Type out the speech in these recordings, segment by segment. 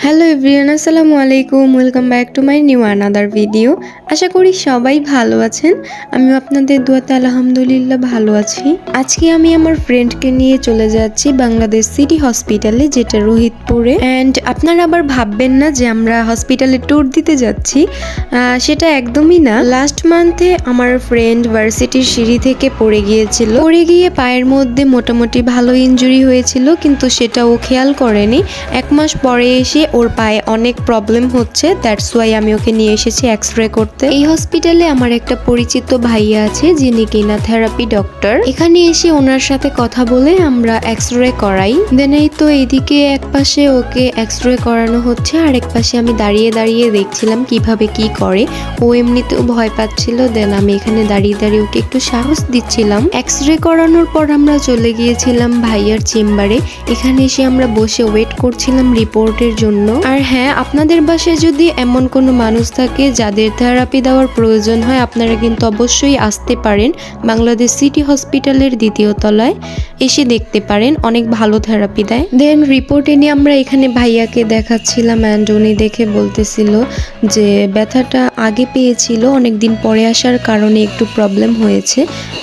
Hello everyone, আসসালামু আলাইকুম। Welcome back to my new another video. আশা করি সবাই ভালো আছেন। আমিও আপনাদের দোয়াতে আলহামদুলিল্লাহ ভালো আছি। আজকে আমি আমার ফ্রেন্ডকে নিয়ে চলে যাচ্ছি বাংলাদেশ সিটি হসপিটালে, যেটা রোহিতপুরে। অ্যান্ড আপনারা আবার ভাববেন না যে আমরা হসপিটালে ট্যুর দিতে যাচ্ছি, সেটা একদমই না। লাস্ট মান্থে আমার ফ্রেন্ড ভার্সিটির সিঁড়ি থেকে পড়ে গিয়ে পায়ের মধ্যে মোটামুটি ভালো ইনজুরি হয়েছিল, কিন্তু সেটা ও খেয়াল করেনি। 1 মাস পরে এসে ওর পায়ে অনেক প্রবলেম হচ্ছে, দ্যাটস ওয়াই আমি ওকে নিয়ে এসেছি এক্সরে করতে। এই হসপিটালে আমার একটা পরিচিত ভাইয়া আছে যিনি কিনা থেরাপি ডক্টর। এখানে এসে ওনার সাথে কথা বলে আমরা এক্সরে করাই। দেন এই তো এইদিকে এক পাশে ওকে এক্সরে করানো হচ্ছে, আর এক পাশে আমি দাঁড়িয়ে দাঁড়িয়ে দেখছিলাম কিভাবে কি করে। ও এমনিতেও ভয় পাচ্ছিল, দেন আমি এখানে দাঁড়িয়ে দাঁড়িয়ে ওকে একটু সাহস দিচ্ছিলাম। এক্সরে করানোর পর আমরা চলে গিয়েছিলাম ভাইয়ার চেম্বারে। এখানে এসে আমরা বসে ওয়েট করছিলাম রিপোর্টের জন্য। আর হ্যাঁ, আপনাদের বাসায় যদি এমন কোনো মানুষ থাকে যাদের থেরাপি দেওয়ার প্রয়োজন হয়, আপনারা কিন্তু অবশ্যই আসতে পারেন বাংলাদেশ সিটি হসপিটালের 2য় তলায়। এসে দেখতে পারেন, অনেক ভালো থেরাপি দেয়। দেন রিপোর্ট এনে আমরা এখানে ভাইয়াকে দেখাচ্ছিলাম, অ্যান্ড উনি দেখে বলতেছিল যে ব্যথাটা আগে পেয়েছিল, অনেকদিন পরে আসার কারণে একটু প্রবলেম হয়েছে।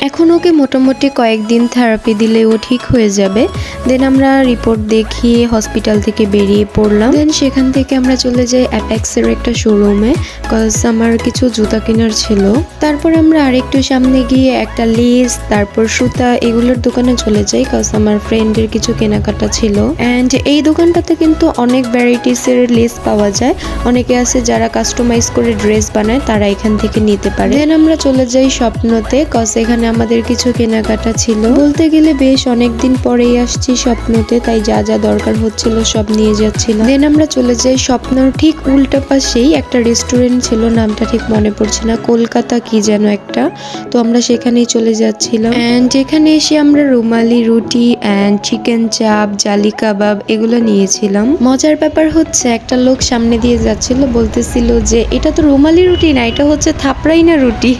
এখন ওকে মোটামুটি কয়েকদিন থেরাপি দিলে ও ঠিক হয়ে যাবে। দেন আমরা রিপোর্ট দেখিয়ে হসপিটাল থেকে বেরিয়ে পড়লাম। দেন সেখান থেকে আমরা চলে যাই অ্যাপেক্সের একটা শোরুমে, কজ আমার কিছু জুতা কেনার ছিল। তারপর আমরা আরেকটু সামনে গিয়ে একটা লেস, তারপর সুতা, এগুলোর দোকানে চলে যাই, কজ আমার ফ্রেন্ডের কিছু কেনাকাটা ছিল। অ্যান্ড এই দোকানটাতে কিন্তু অনেক ভ্যারাইটিসের লেস পাওয়া যায়। অনেকে আছে যারা কাস্টমাইজ করে ড্রেস বানায়, তারা এখান থেকে নিতে পারে। দেন আমরা চলে যাই স্বপ্নতে, কজ এখানে আমাদের কিছু কেনাকাটা ছিল। বলতে গেলে বেশ অনেকদিন পরেই আসছি স্বপ্নতে, তাই যা যা দরকার হচ্ছিল সব নিয়ে যাচ্ছিলাম। দেন আমরা চলে যাই স্বপ্নর ঠিক উল্টা পাশেই একটা রেস্টুরেন্ট ছিল, নামটা ঠিক মনে পড়ছে না, কলকাতা কি যেন একটা। তো আমরা সেখানেই চলে যাচ্ছিলাম। অ্যান্ড এখানে এসে আমরা রুমালি রুটি অ্যান্ড চিকেন চাপ, জালি কাবাব এগুলো নিয়েছিলাম। মজার ব্যাপার হচ্ছে, একটা লোক সামনে দিয়ে যাচ্ছিল, বলতেছিল যে এটা তো রুমালি রুটি না, এটা হচ্ছে থাপড়াই না রুটি।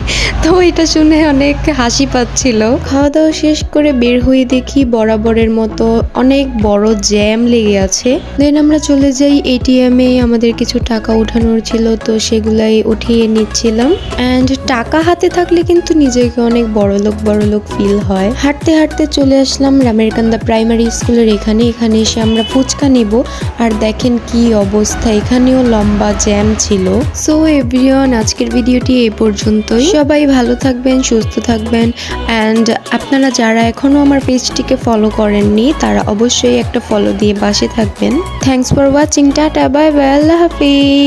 তো এটা শুনে অনেক হাসি পাচ্ছিল। খাওয়া দাওয়া শেষ করে বের হয়ে দেখি বরাবরের মতো অনেক বড় জ্যাম লেগে আছে। দেন আমরা চলে যাই এটিএমে, আমাদের কিছু টাকা উঠানোর ছিল, তো সেগুলাই উঠিয়ে নিচ্ছিলাম। অ্যান্ড টাকা হাতে থাকলে কিন্তু নিজেকে অনেক বড়লোক ফিল হয়। হাঁটতে হাঁটতে চলে আসলাম রামেরকান্দা প্রাইমারি স্কুলের এখানে এসে আমরা ফুচকা নিব। আর দেখেন কি অবস্থা, এখানেও লম্বা জ্যাম ছিল। সো এভরিওয়ান, আজকের ভিডিওটি এই পর্যন্তই। সবাই ভালো থাকবেন, সুস্থ থাকবেন। অ্যান্ড আপনারা যারা এখনো আমার পেজটিকে ফলো করেননি, তারা অবশ্যই একটা ফলো দিয়ে পাশে থাকবেন। Thanks for watching. Tata, bye bye, Allah Hafiz.